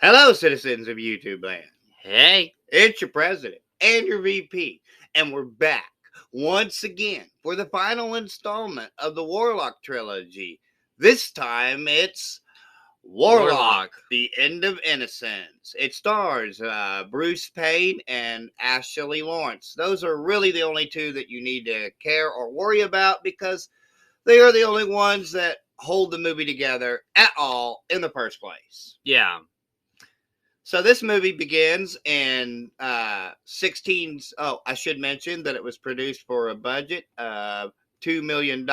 Hello, citizens of YouTube land. Hey. It's your president and your VP, and we're back once again for the final installment of the Warlock trilogy. This time it's Warlock, The End of Innocence. It stars Bruce Payne and Ashley Lawrence. Those are really the only two that you need to care or worry about because they are the only ones that hold the movie together at all in the first place. Yeah. So this movie begins in I should mention that it was produced for a budget of $2 million.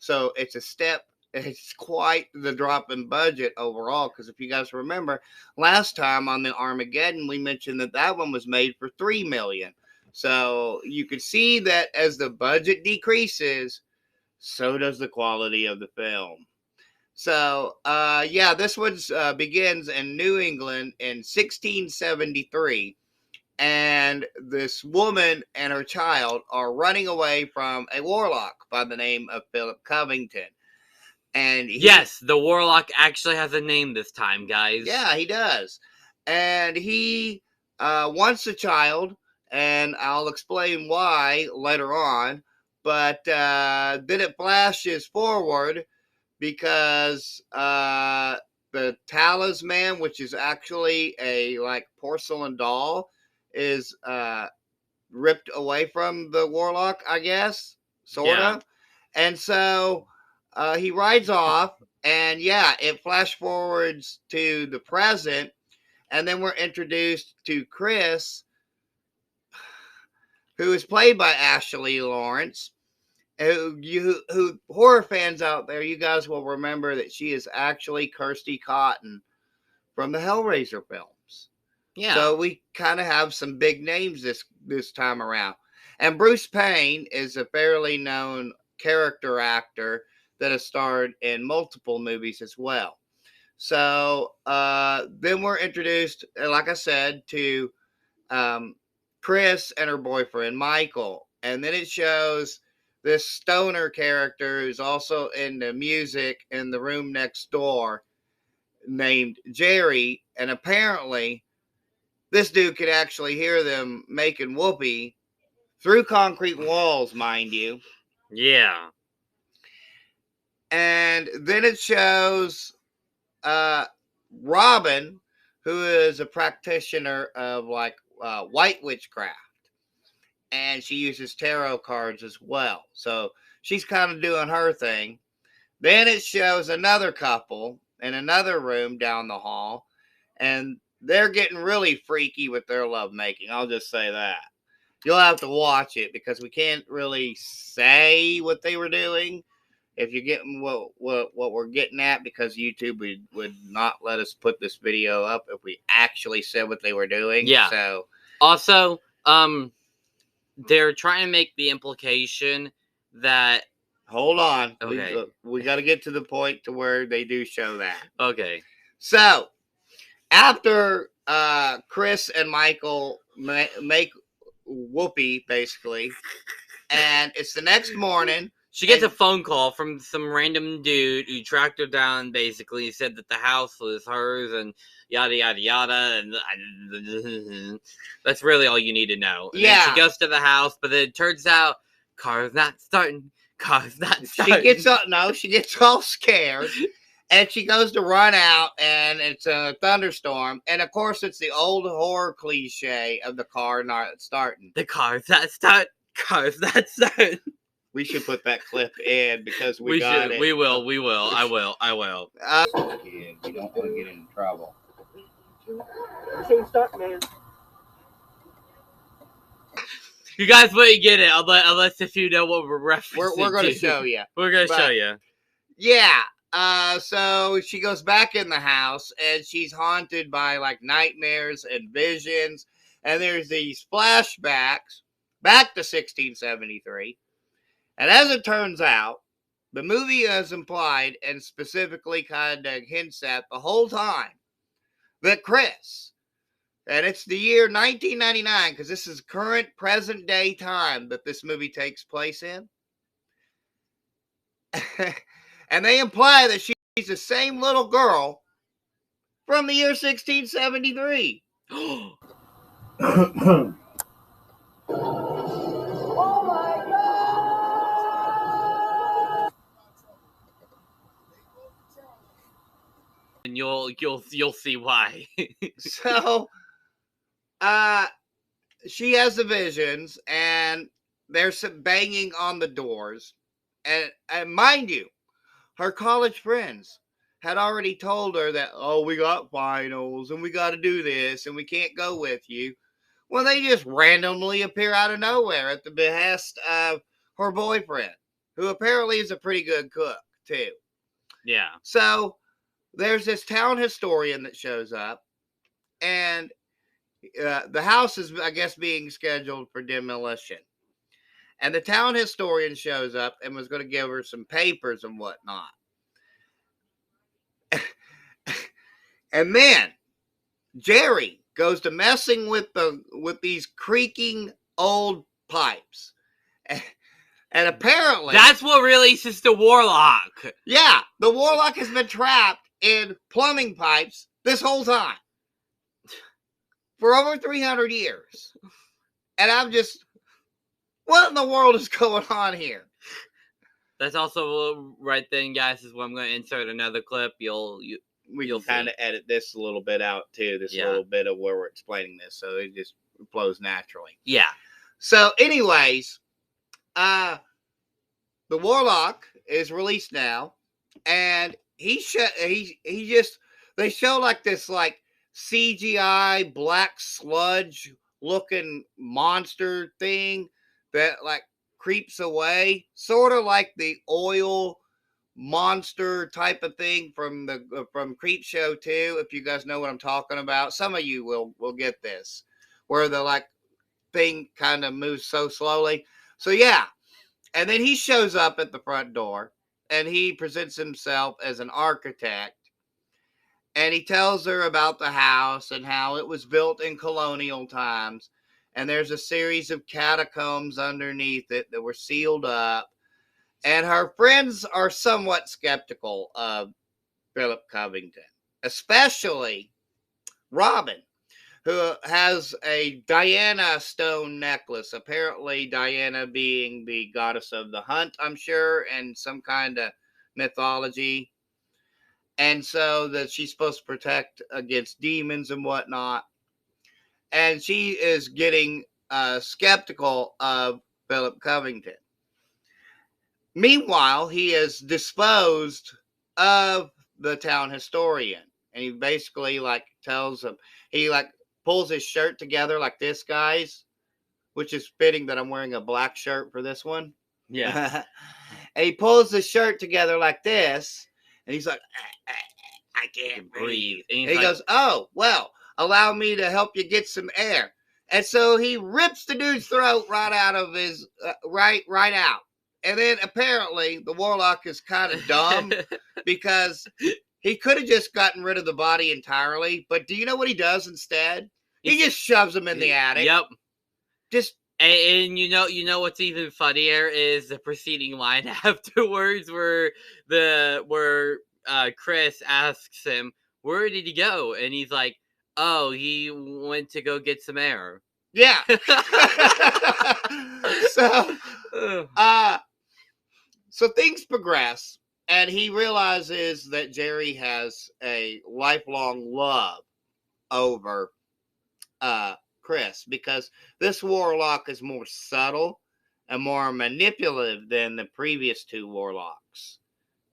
So it's quite the drop in budget overall. Because if you guys remember, last time on the Armageddon, we mentioned that one was made for $3 million. So you could see that as the budget decreases, so does the quality of the film. So, this one begins in New England in 1673, and this woman and her child are running away from a warlock by the name of Philip Covington. And yes, the warlock actually has a name this time, guys. Yeah, he does. And he wants a child, and I'll explain why later on. But then it flashes forward because the talisman, which is actually a porcelain doll, is ripped away from the warlock, I guess, sorta. Yeah. And so he rides off, and it flash forwards to the present, and then we're introduced to Chris, who is played by Ashley Lawrence. Who horror fans out there, you guys will remember that she is actually Kirsty Cotton from the Hellraiser films. Yeah. So we kind of have some big names this time around. And Bruce Payne is a fairly known character actor that has starred in multiple movies as well. So then we're introduced, like I said, to Chris and her boyfriend Michael. And then it shows this stoner character who's also into music in the room next door named Jerry. And apparently this dude could actually hear them making whoopee through concrete walls, mind you. Yeah. And then it shows Robin, who is a practitioner of white witchcraft. And she uses tarot cards as well. So she's kind of doing her thing. Then it shows another couple in another room down the hall, and they're getting really freaky with their lovemaking. I'll just say that. You'll have to watch it because we can't really say what they were doing if you're getting what we're getting at, because YouTube would not let us put this video up if we actually said what they were doing. Yeah. So also, they're trying to make the implication that... Hold on. Okay. We got to get to the point to where they do show that. Okay. So, after Chris and Michael make whoopee, basically, and it's the next morning. She gets a phone call from some random dude who tracked her down, basically said that the house was hers and yada, yada, yada. And that's really all you need to know. And then she goes to the house, but then it turns out car's not starting. She gets all scared. And she goes to run out, and it's a thunderstorm. And, of course, it's the old horror cliche of the car not starting. The car's not starting. We should put that clip in because we got it. We will. I will. You don't want to get in trouble. You guys wouldn't get it unless if you know what we're referencing. We're going to show you. We're going to show you. Yeah. So she goes back in the house, and she's haunted by nightmares and visions. And there's these flashbacks back to 1673. And as it turns out, the movie has implied and specifically kind of hints at the whole time that Chris, and it's the year 1999, because this is current present day time that this movie takes place in. And they imply that she's the same little girl from the year 1673. Oh my God! And you'll see why. So, she has the visions, and there's some banging on the doors, and mind you, her college friends had already told her that, oh, we got finals and we got to do this and we can't go with you. Well, they just randomly appear out of nowhere at the behest of her boyfriend, who apparently is a pretty good cook, too. Yeah. So there's this town historian that shows up, and the house is, I guess, being scheduled for demolition. And the town historian shows up and was going to give her some papers and whatnot. And then Jerry goes to messing with these creaking old pipes. And apparently that's what releases the Warlock. Yeah, the Warlock has been trapped in plumbing pipes this whole time. For over 300 years. And I'm just, what in the world is going on here? That's also right then, guys, is where I'm going to insert another clip. We can kind of edit this a little bit out too. This little bit of where we're explaining this, so it just flows naturally. Yeah. So, anyways, the Warlock is released now, and they show like this like CGI black sludge looking monster thing that like creeps away, sort of like the oil monster type of thing from Creep Show 2, if you guys know what I'm talking about. Some of you will get this, where the like thing kind of moves so slowly. So yeah, and then he shows up at the front door, and he presents himself as an architect, and he tells her about the house and how it was built in colonial times, and there's a series of catacombs underneath it that were sealed up. And her friends are somewhat skeptical of Philip Covington, especially Robin, who has a Diana stone necklace. Apparently, Diana being the goddess of the hunt, I'm sure, and some kind of mythology. And so that she's supposed to protect against demons and whatnot. And she is getting skeptical of Philip Covington. Meanwhile, he has disposed of the town historian, and he basically like tells him, he like pulls his shirt together like this, guys, which is fitting that I'm wearing a black shirt for this one. Yeah. And he pulls his shirt together like this, and he's like, I can't breathe. And he goes, oh, well, allow me to help you get some air. And so he rips the dude's throat right out of his, right out. And then apparently the Warlock is kind of dumb because he could have just gotten rid of the body entirely. But do you know what he does instead? He just shoves him in the attic. Yep. Just and you know what's even funnier is the preceding line afterwards, where Chris asks him, "Where did he go?" And he's like, "Oh, he went to go get some air." Yeah. So things progress, and he realizes that Jerry has a lifelong love over Chris, because this Warlock is more subtle and more manipulative than the previous two Warlocks.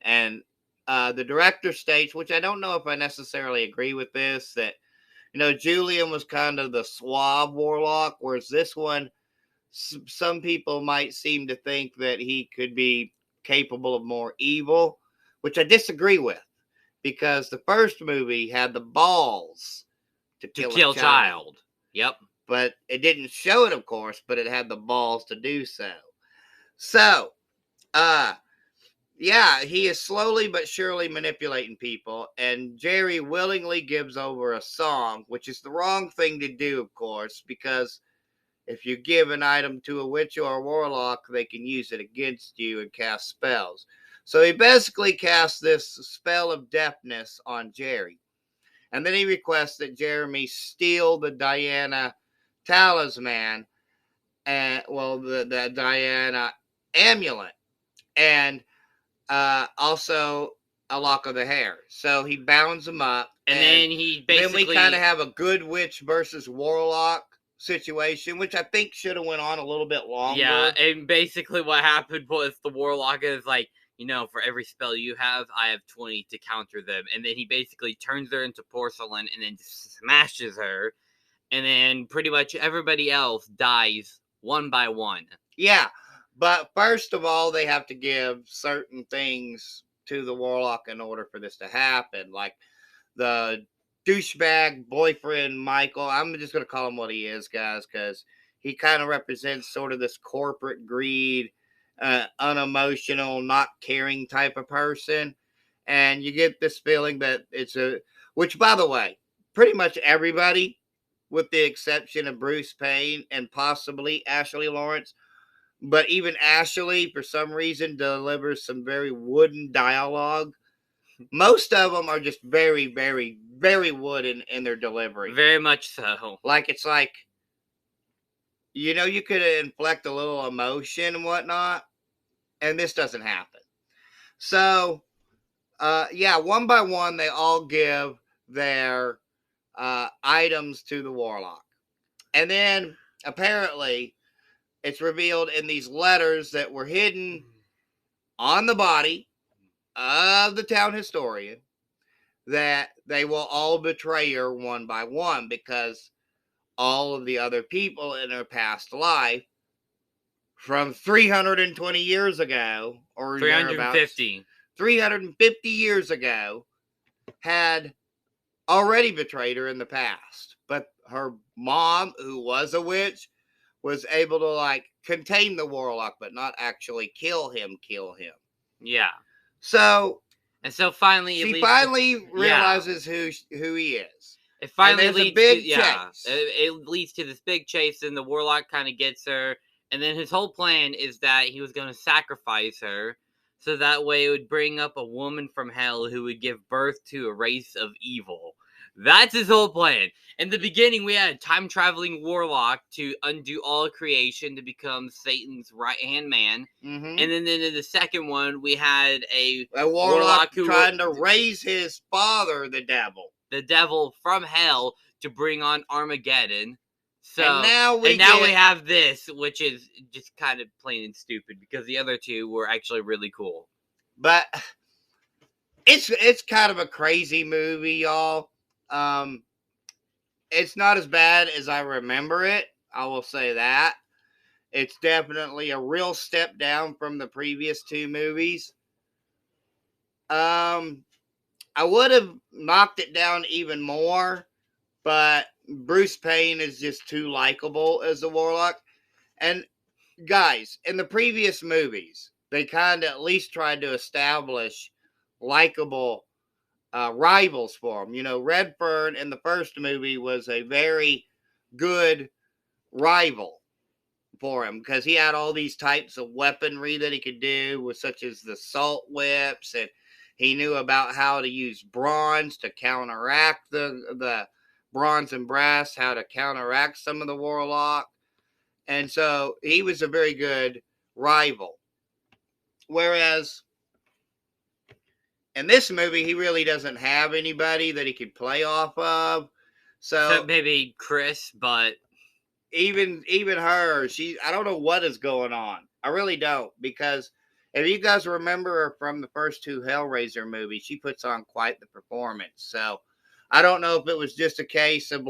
And the director states, which I don't know if I necessarily agree with this, that, Julian was kind of the suave Warlock, whereas this one, some people might seem to think that he could be capable of more evil, which I disagree with, because the first movie had the balls to kill a child. Yep. But it didn't show it, of course, but it had the balls to do so. So, yeah, he is slowly but surely manipulating people, and Jerry willingly gives over a song, which is the wrong thing to do, of course, because if you give an item to a witch or a warlock, they can use it against you and cast spells. So he basically casts this spell of deafness on Jerry. And then he requests that Jeremy steal the Diana talisman, and the Diana amulet, and also a lock of the hair. So he bounds them up, And then he basically... Then we kind of have a good witch versus warlock situation, which I think should have went on a little bit longer. Yeah, and basically what happened was the warlock is like, for every spell you have, I have 20 to counter them. And then he basically turns her into porcelain and then smashes her. And then pretty much everybody else dies one by one. Yeah, but first of all, they have to give certain things to the warlock in order for this to happen. Like the douchebag boyfriend, Michael. I'm just going to call him what he is, guys, because he kind of represents sort of this corporate greed, unemotional, not caring type of person. And you get this feeling that which, by the way, pretty much everybody, with the exception of Bruce Payne and possibly Ashley Lawrence, but even Ashley, for some reason, delivers some very wooden dialogue. Most of them are just very, very, very wooden in their delivery. Very much so. It's like, you could inflect a little emotion and whatnot, and this doesn't happen. So, one by one, they all give their items to the warlock. And then, apparently, it's revealed in these letters that were hidden on the body of the town historian that they will all betray her one by one, because all of the other people in her past life from 320 years ago, or 350 years ago, had already betrayed her in the past. But her mom, who was a witch, was able to contain the warlock, but not actually kill him. Yeah. So finally, she finally realizes who he is. It finally leads to a big chase. It leads to this big chase, and the warlock kind of gets her. And then his whole plan is that he was going to sacrifice her, so that way it would bring up a woman from hell who would give birth to a race of evil. That's his whole plan. In the beginning, we had a time-traveling warlock to undo all creation to become Satan's right-hand man. Mm-hmm. And then in the second one, we had a warlock who trying to raise his father, the devil from hell, to bring on Armageddon. So, and now we have this, which is just kind of plain and stupid, because the other two were actually really cool. But it's kind of a crazy movie, y'all. It's not as bad as I remember it. I will say that. It's definitely a real step down from the previous two movies. I would have knocked it down even more, but Bruce Payne is just too likable as the warlock. And guys, in the previous movies, they kind of at least tried to establish likable rivals for him. Redfern in the first movie was a very good rival for him, because he had all these types of weaponry that he could do, with such as the salt whips, and he knew about how to use bronze to counteract the bronze and brass, how to counteract some of the warlock. And so he was a very good rival. Whereas in this movie, he really doesn't have anybody that he could play off of. So except maybe Chris, but even her, I don't know what is going on. I really don't, because if you guys remember her from the first two Hellraiser movies, she puts on quite the performance. So I don't know if it was just a case of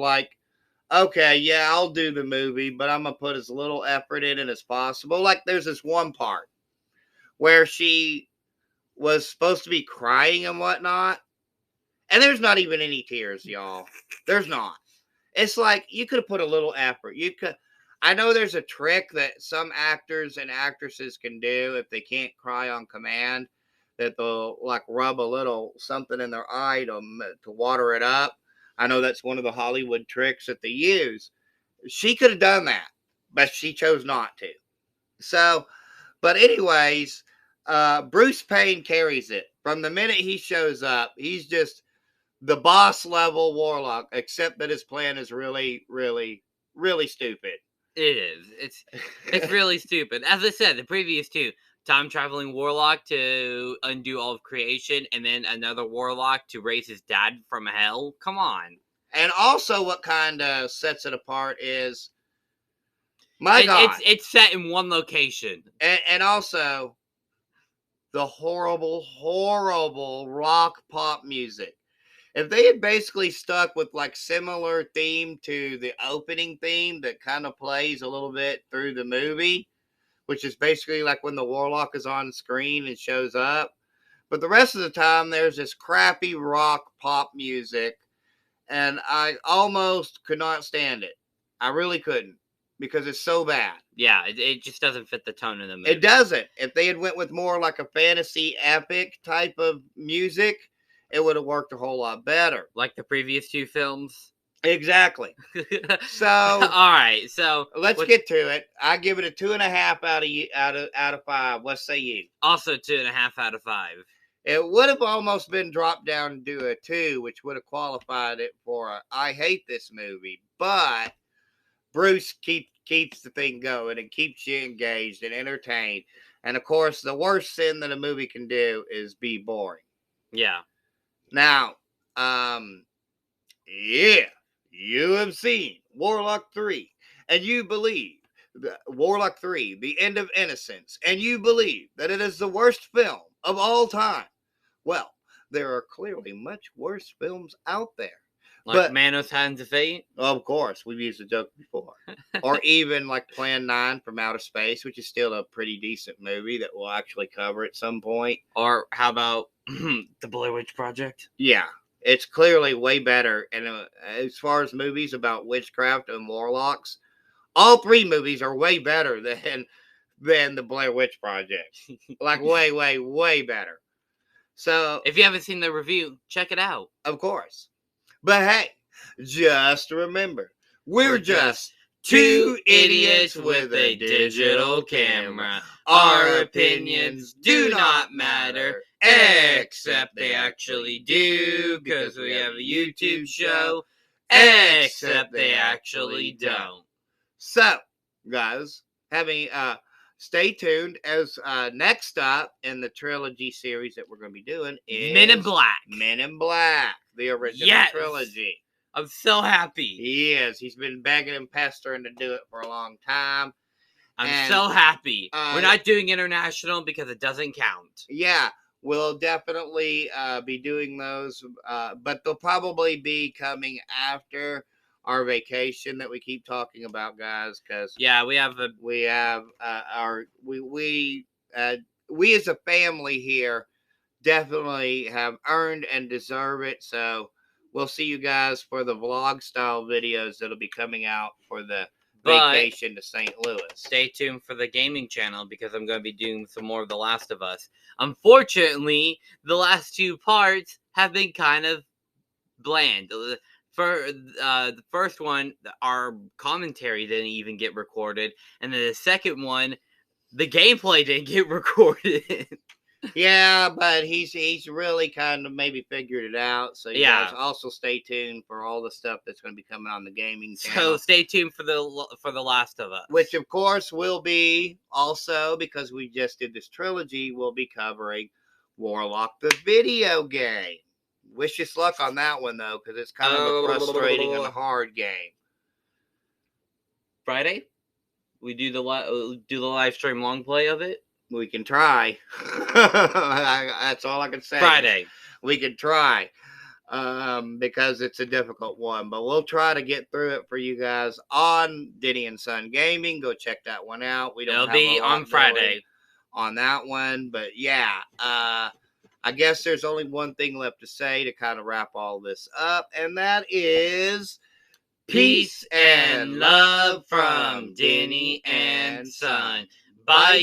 okay, yeah, I'll do the movie, but I'm going to put as little effort in it as possible. There's this one part where she was supposed to be crying and whatnot, and there's not even any tears, y'all. There's not. It's you could have put a little effort. I know there's a trick that some actors and actresses can do if they can't cry on command, that they'll rub a little something in their eye to water it up. I know that's one of the Hollywood tricks that they use. She could have done that, but she chose not to. So, but anyways, Bruce Payne carries it. From the minute he shows up, he's just the boss level Warlock, except that his plan is really, really, really stupid. It is. It's really stupid. As I said, the previous two, time traveling Warlock to undo all of creation, and then another Warlock to raise his dad from hell. Come on. And also, what kind of sets it apart is, my God, it's set in one location. And also the horrible, horrible rock pop music. If they had basically stuck with like similar theme to the opening theme that kind of plays a little bit through the movie, which is basically like when the Warlock is on screen and shows up. But the rest of the time, there's this crappy rock pop music, and I almost could not stand it. I really couldn't, because it's so bad. Yeah, it just doesn't fit the tone of the movie. It doesn't. If they had went with more like a fantasy epic type of music, it would have worked a whole lot better. Like the previous two films. Exactly. So, all right. So let's get to it. I give it a 2.5 out of 5. What say you? Also 2.5 out of 5. It would have almost been dropped down to a 2, which would have qualified it for a I hate this movie. But Bruce keeps the thing going and keeps you engaged and entertained. And of course, the worst sin that a movie can do is be boring. Yeah. Now, yeah, you have seen Warlock 3, and you believe Warlock 3, The End of Innocence, and you believe that it is the worst film of all time. Well, there are clearly much worse films out there. Like Manos Hands of Fate? Of course, we've used the joke before. Or even like Plan 9 from Outer Space, which is still a pretty decent movie that we'll actually cover at some point. Or how about The Blair Witch Project? Yeah, it's clearly way better. And as far as movies about witchcraft and warlocks, all 3 movies are way better than The Blair Witch Project. Like way, way, way better. So, if you haven't seen the review, check it out. Of course. But hey, just remember, we're just 2 idiots with a digital camera. Our opinions do not matter, except they actually do, because we have a YouTube show, except they actually don't. So, guys, stay tuned as next up in the trilogy series that we're going to be doing is Men in Black. Men in Black, the original trilogy. I'm so happy. He is. He's been begging and pestering to do it for a long time. I'm so happy. We're not doing international because it doesn't count. Yeah, we'll definitely be doing those, but they'll probably be coming after our vacation that we keep talking about, guys, because we as a family here definitely have earned and deserve it. So we'll see you guys for the vlog style videos that'll be coming out for the vacation to St. Louis. Stay tuned for the gaming channel because I'm going to be doing some more of The Last of Us. Unfortunately, the last 2 parts have been kind of bland. For the first one, our commentary didn't even get recorded, and then the second one, the gameplay didn't get recorded. Yeah, but he's really kind of maybe figured it out. So you guys also stay tuned for all the stuff that's going to be coming on the gaming channel. So stay tuned for the Last of Us, which of course will be also, because we just did this trilogy, we'll be covering Warlock the video game. Wish us luck on that one though, because it's kind of a frustrating and hard game. Friday, we do the live stream long play of it. We can try. That's all I can say. Friday. We can try. Because it's a difficult one. But we'll try to get through it for you guys on Denny and Son Gaming. Go check that one out. It'll be on Friday. On that one. But yeah. I guess there's only one thing left to say to kind of wrap all this up. And that is peace and love from Denny and Son. Bye.